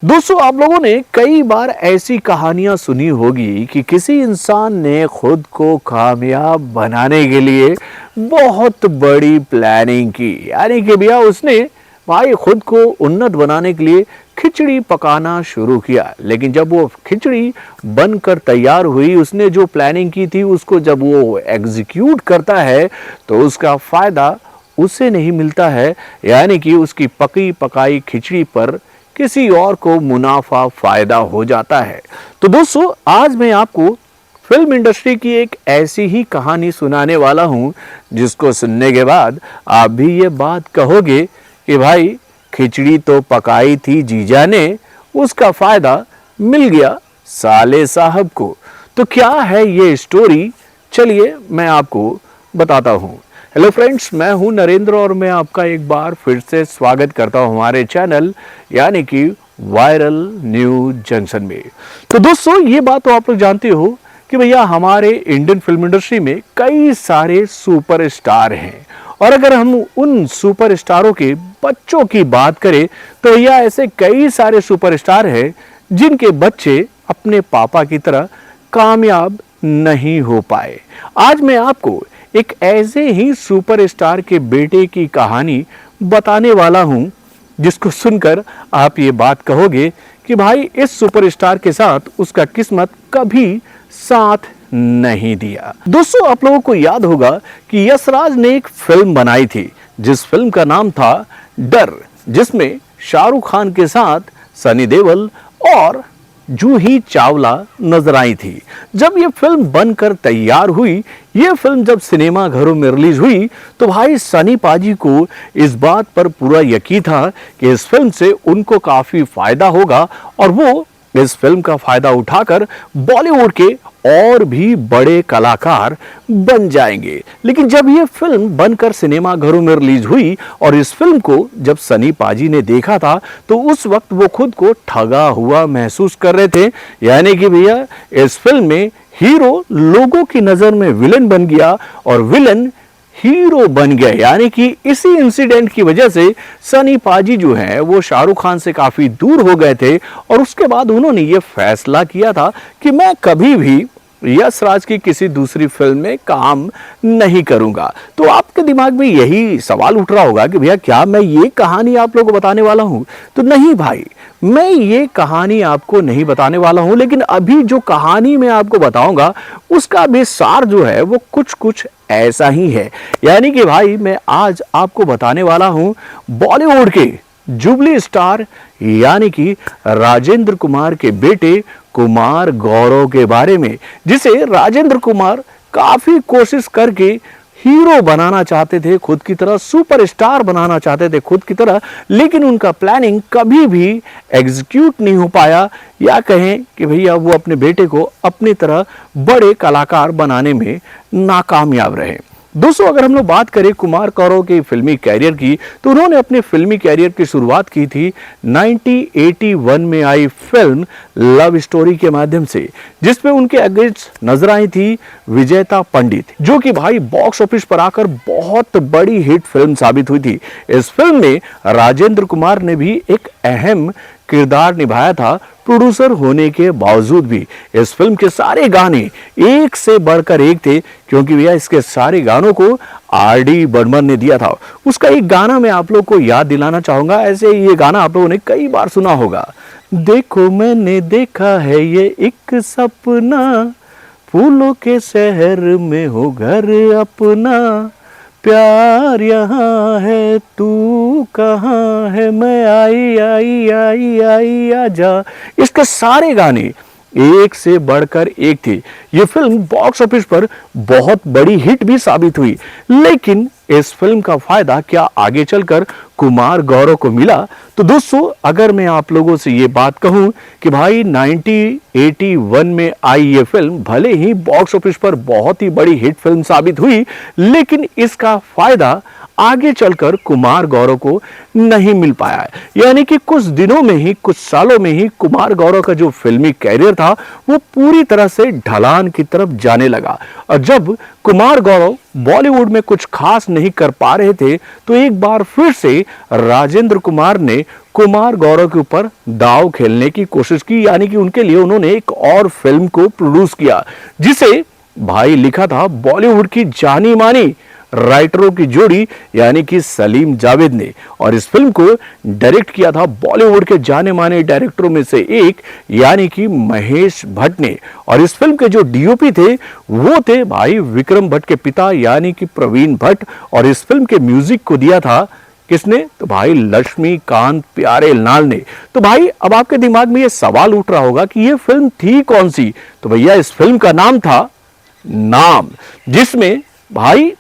दोस्तों, आप लोगों ने कई बार ऐसी कहानियां सुनी होगी कि किसी इंसान ने खुद को कामयाब बनाने के लिए बहुत बड़ी प्लानिंग की। यानी कि भैया उसने भाई खुद को उन्नत बनाने के लिए खिचड़ी पकाना शुरू किया। लेकिन जब वो खिचड़ी बनकर तैयार हुई, उसने जो प्लानिंग की थी उसको जब वो एग्जीक्यूट करता है तो उसका फायदा उसे नहीं मिलता है। यानी कि उसकी पकी पकाई खिचड़ी पर किसी और को मुनाफा फायदा हो जाता है। तो दोस्तों, आज मैं आपको फिल्म इंडस्ट्री की एक ऐसी ही कहानी सुनाने वाला हूं जिसको सुनने के बाद आप भी ये बात कहोगे कि भाई खिचड़ी तो पकाई थी जीजा ने, उसका फायदा मिल गया साले साहब को। तो क्या है ये स्टोरी, चलिए मैं आपको बताता हूं। हेलो फ्रेंड्स, मैं हूं नरेंद्र और मैं आपका एक बार फिर से स्वागत करता हूं हमारे चैनल यानी कि वायरल न्यूज जंक्शन में। तो दोस्तों, ये बात तो आप लोग जानते हो कि भैया हमारे इंडियन फिल्म इंडस्ट्री में कई सारे सुपरस्टार हैं। और अगर हम उन सुपरस्टारों के बच्चों की बात करें तो भैया ऐसे कई सारे सुपरस्टार हैं जिनके बच्चे अपने पापा की तरह कामयाब नहीं हो पाए। आज मैं आपको एक ऐसे ही सुपरस्टार के बेटे की कहानी बताने वाला हूं जिसको सुनकर आप ये बात कहोगे कि भाई इस सुपरस्टार के साथ उसका किस्मत कभी साथ नहीं दिया। दोस्तों, आप लोगों को याद होगा कि यशराज ने एक फिल्म बनाई थी जिस फिल्म का नाम था डर, जिसमें शाहरुख खान के साथ सनी देओल और जूही चावला नजर आई थी। जब ये फिल्म बनकर तैयार हुई, ये फिल्म जब सिनेमा घरों में रिलीज हुई तो भाई सनी पाजी को इस बात पर पूरा यकीन था कि इस फिल्म से उनको काफी फायदा होगा और वो इस फिल्म का फायदा उठाकर बॉलीवुड के और भी बड़े कलाकार बन जाएंगे। लेकिन जब ये फिल्म बनकर सिनेमा घरों में रिलीज हुई और इस फिल्म को जब सनी पाजी ने देखा था तो उस वक्त वो खुद को ठगा हुआ महसूस कर रहे थे। यानी कि भैया इस फिल्म में हीरो लोगों की नजर में विलन बन गया और विलन हीरो बन गया। यानी कि इसी इंसिडेंट की वजह से सनी पाजी जो है वो शाहरुख खान से काफी दूर हो गए थे और उसके बाद उन्होंने ये फैसला किया था कि मैं कभी भी यशराज की किसी दूसरी फिल्म में काम नहीं करूंगा। तो आपके दिमाग में यही सवाल उठ रहा होगा कि भैया क्या मैं ये कहानी आप लोगों को बताने वाला हूं? तो नहीं भाई, मैं ये कहानी आपको नहीं बताने वाला हूं। लेकिन अभी जो कहानी मैं आपको बताऊंगा उसका भी सार जो है वो कुछ कुछ ऐसा ही है। यानी कि भाई मैं आज आपको बताने वाला हूं बॉलीवुड के जुबली स्टार यानी कि राजेंद्र कुमार के बेटे कुमार गौरव के बारे में, जिसे राजेंद्र कुमार काफी कोशिश करके हीरो बनाना चाहते थे, खुद की तरह सुपरस्टार बनाना चाहते थे खुद की तरह, लेकिन उनका प्लानिंग कभी भी एग्जीक्यूट नहीं हो पाया। या कहें कि भैया वो अपने बेटे को अपनी तरह बड़े कलाकार बनाने में नाकामयाब रहे। दोस्तों, अगर हम लोग बात करें कुमार गौरव के फिल्मी कैरियर की तो उन्होंने अपने फिल्मी कैरियर की शुरुआत की थी 1981 में आई फिल्म लव स्टोरी के माध्यम से, जिसमें उनके अगेंस्ट नजर आई थी विजेता पंडित, जो कि भाई बॉक्स ऑफिस पर आकर बहुत बड़ी हिट फिल्म साबित हुई थी। इस फिल्म में राजेंद्र कुमार ने भी एक अहम किरदार निभाया था प्रोड्यूसर होने के बावजूद भी। इस फिल्म के सारे गाने एक से बढ़कर एक थे, क्योंकि भैया इसके सारे गानों को आर.डी. बर्मन ने दिया था। उसका एक गाना मैं आप लोग को याद दिलाना चाहूंगा। ऐसे ये गाना आप लोगों ने कई बार सुना होगा। देखो मैंने देखा है ये एक सपना, फूलों के शहर में हो घर अपना, प्यार यहाँ है तू कहाँ है, मैं आई आई आई आई आजा। इसके सारे गाने एक से बढ़कर एक थे। ये फिल्म बॉक्स ऑफिस पर बहुत बड़ी हिट भी साबित हुई। लेकिन इस फिल्म का फायदा क्या आगे चलकर कुमार गौरव को मिला? तो दोस्तों, अगर मैं आप लोगों से ये बात कहूं कि भाई 1981 में आई ये फिल्म भले ही बॉक्स ऑफिस पर बहुत ही बड़ी हिट फिल्म साबित हुई, लेकिन इसका फायदा आगे चलकर कुमार गौरव को नहीं मिल पाया है। यानी कि कुछ दिनों में ही, कुछ सालों में ही कुमार गौरव का जो फिल्मी कैरियर था वो पूरी तरह से ढलान की तरफ जाने लगा। और जब कुमार गौरव बॉलीवुड में कुछ खास नहीं कर पा रहे थे, तो एक बार फिर से राजेंद्र कुमार ने कुमार गौरव के ऊपर दांव खेलने की कोशिश की, यानी कि उनके लिए उन्होंने एक और फिल्म को प्रोड्यूस किया, जिसे भाई लिखा था बॉलीवुड की जानी मानी राइटरों की जोड़ी यानी कि सलीम जावेद ने, और इस फिल्म को डायरेक्ट किया था बॉलीवुड के जाने माने डायरेक्टरों में से एक यानी कि महेश भट्ट ने। और इस फिल्म के जो डीओपी थे वो थे भाई विक्रम भट्ट के पिता यानी कि प्रवीण भट्ट, और इस फिल्म के म्यूजिक को दिया था किसने? तो भाई लक्ष्मीकांत प्यारेलाल ने। तो भाई अब आपके दिमाग में ये सवाल उठ रहा होगा कि ये फिल्म थी कौन सी? तो भैया इस फिल्म का नाम था नाम, जिसमें भाई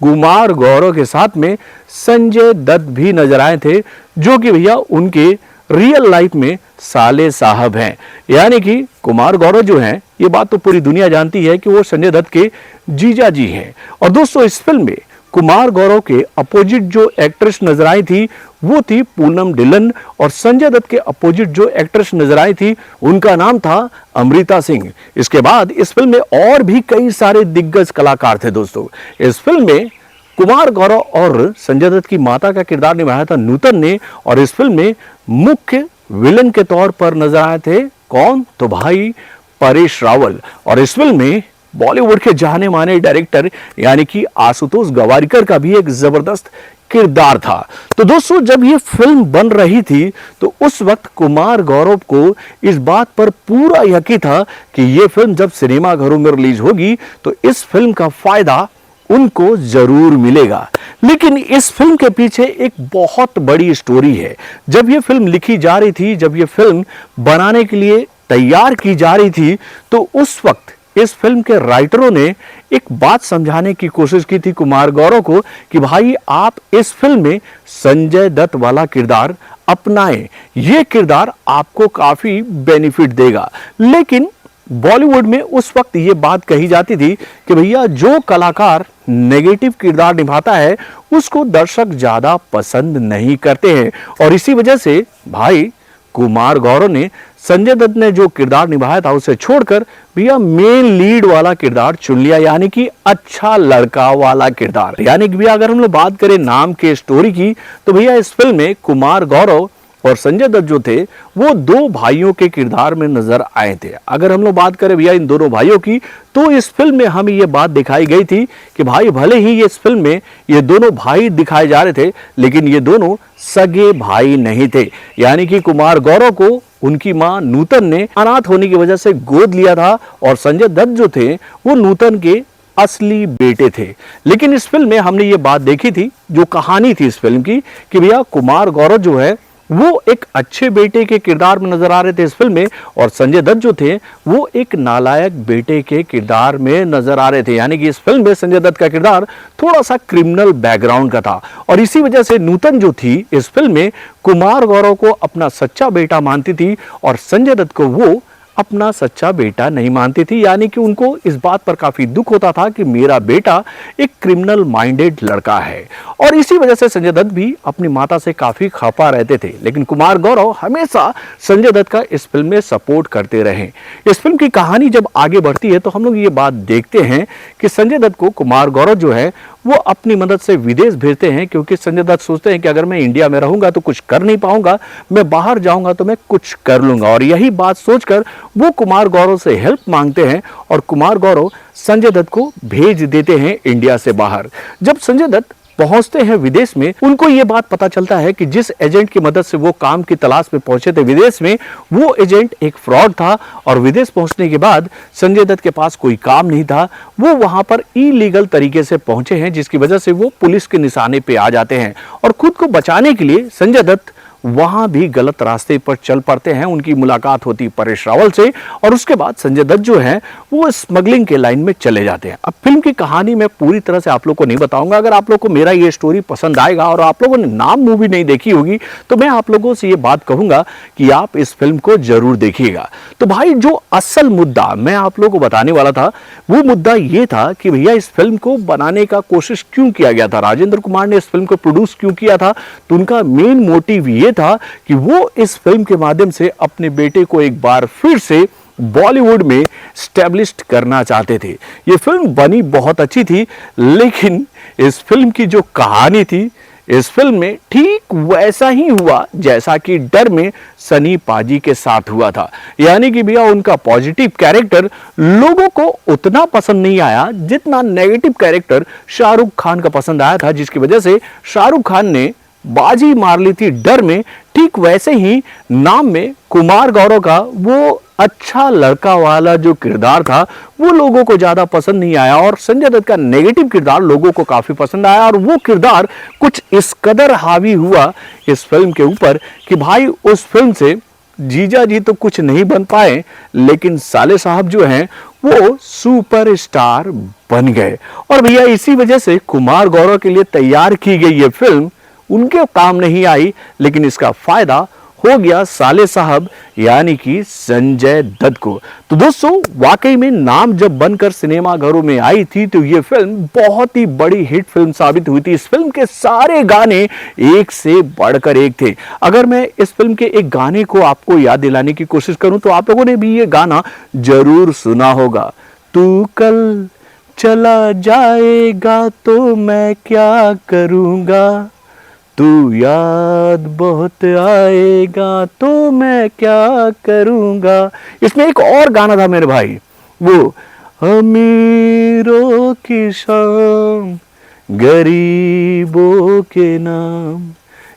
कुमार गौरव के साथ में संजय दत्त भी नजर आए थे, जो कि भैया उनके रियल लाइफ में साले साहब हैं। यानी कि कुमार गौरव जो हैं, ये बात तो पूरी दुनिया जानती है कि वो संजय दत्त के जीजा जी हैं। और दोस्तों इस फिल्म में कुमार गौरव के अपोजिट जो एक्ट्रेस नजर आई थी वो थी पूनम ढिल्लन, और संजय दत्त के अपोजिट जो एक्ट्रेस नजर आई थी उनका नाम था अमृता सिंह। इसके बाद इस फिल्म में और भी कई सारे दिग्गज कलाकार थे। दोस्तों इस फिल्म में कुमार गौरव और संजय दत्त की माता का किरदार निभाया था नूतन ने, और इस फिल्म में मुख्य विलन के तौर पर नजर आए थे कौन? तो भाई परेश रावल। और इस फिल्म में बॉलीवुड के जाने माने डायरेक्टर यानी कि आशुतोष गवारीकर का भी एक जबरदस्त किरदार था। तो दोस्तों जब ये फिल्म बन रही थी तो उस वक्त कुमार गौरव को इस बात पर पूरा यकीन था कि ये फिल्म जब सिनेमाघरों में रिलीज होगी तो इस फिल्म का फायदा उनको जरूर मिलेगा। लेकिन इस फिल्म के पीछे एक बहुत बड़ी स्टोरी है। जब ये फिल्म लिखी जा रही थी, जब ये फिल्म बनाने के लिए तैयार की जा रही थी, तो उस वक्त इस फिल्म के राइटरों ने एक बात समझाने की कोशिश की थी कुमार गौरव को कि भाई आप इस फिल्म में संजय दत्त वाला किरदार अपनाएं, ये किरदार आपको काफी बेनिफिट देगा। लेकिन बॉलीवुड में उस वक्त ये बात कही जाती थी कि भैया जो कलाकार नेगेटिव किरदार निभाता है उसको दर्शक ज्यादा पसंद नहीं करते हैं, और इसी वजह से भाई कुमार गौरव ने संजय दत्त ने जो किरदार निभाया था उसे छोड़कर भैया मेन लीड वाला किरदार चुन लिया, यानी कि अच्छा लड़का वाला किरदार। यानी कि भैया अगर हम लोग बात करें नाम के स्टोरी की, तो भैया इस फिल्म में कुमार गौरव और संजय दत्त जो थे वो दो भाइयों के किरदार में नजर आए थे। अगर हम लोग बात करें भैया इन दोनों भाइयों की, तो इस फिल्म में हमें ये बात दिखाई गई थी कि भाई भले ही इस फिल्म में ये दोनों भाई दिखाए जा रहे थे, लेकिन ये दोनों सगे भाई नहीं थे। यानी कि कुमार गौरव को उनकी मां नूतन ने अनाथ होने की वजह से गोद लिया था, और संजय दत्त जो थे वो नूतन के असली बेटे थे। लेकिन इस फिल्म में हमने ये बात देखी थी, जो कहानी थी इस फिल्म की, कि भैया कुमार गौरव जो है वो एक अच्छे बेटे के किरदार में नजर आ रहे थे इस फिल्म में, और संजय दत्त जो थे वो एक नालायक बेटे के किरदार में नजर आ रहे थे। यानी कि इस फिल्म में संजय दत्त का किरदार थोड़ा सा क्रिमिनल बैकग्राउंड का था, और इसी वजह से नूतन जो थी इस फिल्म में कुमार गौरव को अपना सच्चा बेटा मानती थी, और संजय दत्त को वो अपना सच्चा बेटा नहीं मानती थी। यानी कि उनको इस बात पर काफी दुख होता था कि मेरा बेटा एक क्रिमिनल माइंडेड लड़का है, और इसी वजह से संजय दत्त भी अपनी माता से काफी खफा रहते थे। लेकिन कुमार गौरव हमेशा संजय दत्त का इस फिल्म में सपोर्ट करते रहे। इस फिल्म की कहानी जब आगे बढ़ती है तो हम लोग ये बात देखते हैं कि संजय दत्त को कुमार गौरव जो है वो अपनी मदद से विदेश भेजते हैं, क्योंकि संजय दत्त सोचते हैं कि अगर मैं इंडिया में रहूंगा तो कुछ कर नहीं पाऊंगा, मैं बाहर जाऊंगा तो मैं कुछ कर लूंगा। और यही बात सोचकर वो कुमार गौरव से हेल्प मांगते हैं, और कुमार गौरव संजय दत्त को भेज देते हैं इंडिया से बाहर। जब संजय दत्त पहुंचते हैं विदेश में, उनको ये बात पता चलता है कि जिस एजेंट की मदद से वो काम की तलाश में पहुंचे थे विदेश में, वो एजेंट एक फ्रॉड था, और विदेश पहुंचने के बाद संजय दत्त के पास कोई काम नहीं था, वो वहां पर इलीगल तरीके से पहुंचे हैं, जिसकी वजह से वो पुलिस के निशाने पे आ जाते हैं, और खुद को बचाने के लिए संजय दत्त वहां भी गलत रास्ते पर चल पड़ते हैं। उनकी मुलाकात होती परेश रावल से, और उसके बाद संजय दत्त जो है वो स्मगलिंग के लाइन में चले जाते हैं। अब फिल्म की कहानी मैं पूरी तरह से आप लोग को नहीं बताऊंगा। अगर आप लोग को मेरा ये स्टोरी पसंद आएगा और आप लोगों ने नाम मूवी नहीं देखी होगी तो मैं आप लोगों से ये बात कहूंगा कि आप इस फिल्म को जरूर देखिएगा। तो भाई जो असल मुद्दा मैं आप लोगों को बताने वाला था वो मुद्दा ये था कि भैया इस फिल्म को बनाने का कोशिश क्यों किया गया था, राजेंद्र कुमार ने इस फिल्म को प्रोड्यूस क्यों किया था। तो उनका मेन मोटिव ये था कि वो इस फिल्म के माध्यम से अपने बेटे को एक बार फिर से बॉलीवुड में स्टैब्लिश्ड करना चाहते थे। ये फिल्म बनी बहुत अच्छी थी, लेकिन इस फिल्म की जो कहानी थी, इस फिल्म में ठीक वैसा ही हुआ जैसा कि डर में सनी पाजी के साथ हुआ था। यानी कि भैया उनका पॉजिटिव कैरेक्टर लोगों को उतना पसंद नहीं आया जितना नेगेटिव कैरेक्टर शाहरुख खान का पसंद आया था, जिसकी वजह से शाहरुख खान ने बाजी मार ली थी डर में। ठीक वैसे ही नाम में कुमार गौरव का वो अच्छा लड़का वाला जो किरदार था वो लोगों को ज्यादा पसंद नहीं आया, और संजय दत्त का नेगेटिव किरदार लोगों को काफी पसंद आया। और वो किरदार कुछ इस कदर हावी हुआ इस फिल्म के ऊपर कि भाई उस फिल्म से जीजा जी तो कुछ नहीं बन पाए, लेकिन साले साहब जो हैं वो सुपरस्टार बन गए। और भैया इसी वजह से कुमार गौरव के लिए तैयार की गई ये फिल्म उनके काम नहीं आई, लेकिन इसका फायदा हो गया साले साहब यानी कि संजय दत्त को। तो दोस्तों वाकई में नाम जब बनकर सिनेमा घरों में आई थी तो ये फिल्म बहुत ही बड़ी हिट फिल्म साबित हुई थी। इस फिल्म के सारे गाने एक से बढ़कर एक थे। अगर मैं इस फिल्म के एक गाने को आपको याद दिलाने की कोशिश करूं तो आप लोगों ने भी ये गाना जरूर सुना होगा। तू कल चला जाएगा तो मैं क्या करूंगा, तू याद बहुत आएगा तो मैं क्या करूंगा। इसमें एक और गाना था मेरे भाई, वो अमीरों की शाम गरीबों के नाम,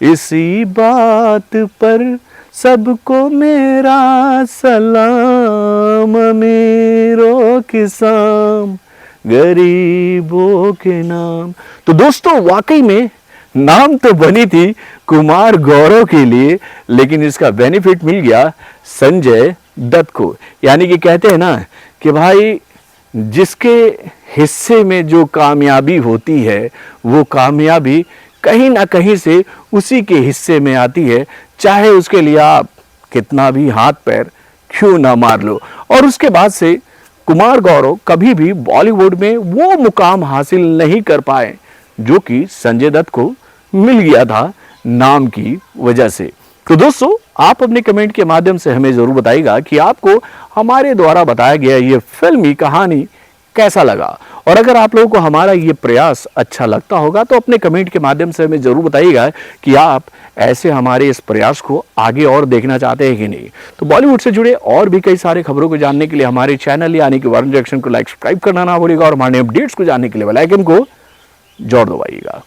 इसी बात पर सबको मेरा सलाम, अमीरों की शाम गरीबों के नाम। तो दोस्तों वाकई में नाम तो बनी थी कुमार गौरव के लिए, लेकिन इसका बेनिफिट मिल गया संजय दत्त को। यानी कि कहते हैं ना कि भाई जिसके हिस्से में जो कामयाबी होती है वो कामयाबी कहीं ना कहीं से उसी के हिस्से में आती है, चाहे उसके लिए आप कितना भी हाथ पैर क्यों ना मार लो। और उसके बाद से कुमार गौरव कभी भी बॉलीवुड में वो मुकाम हासिल नहीं कर पाए जो कि संजय दत्त को मिल गया था नाम की वजह से। तो दोस्तों आप अपने कमेंट के माध्यम से हमें जरूर बताइएगा कि आपको हमारे द्वारा बताया गया ये फिल्मी कहानी कैसा लगा। और अगर आप लोगों को हमारा ये प्रयास अच्छा लगता होगा तो अपने कमेंट के माध्यम से हमें जरूर बताइएगा कि आप ऐसे हमारे इस प्रयास को आगे और देखना चाहते हैं कि नहीं। तो बॉलीवुड से जुड़े और भी कई सारे खबरों को जानने के लिए हमारे चैनल यानी कि वरुण रिएक्शन को लाइक सब्सक्राइब करना ना भूलिएगा, और हमारे अपडेट्स को जानने के लिए बेल आइकन को जोड़ दबाइएगा।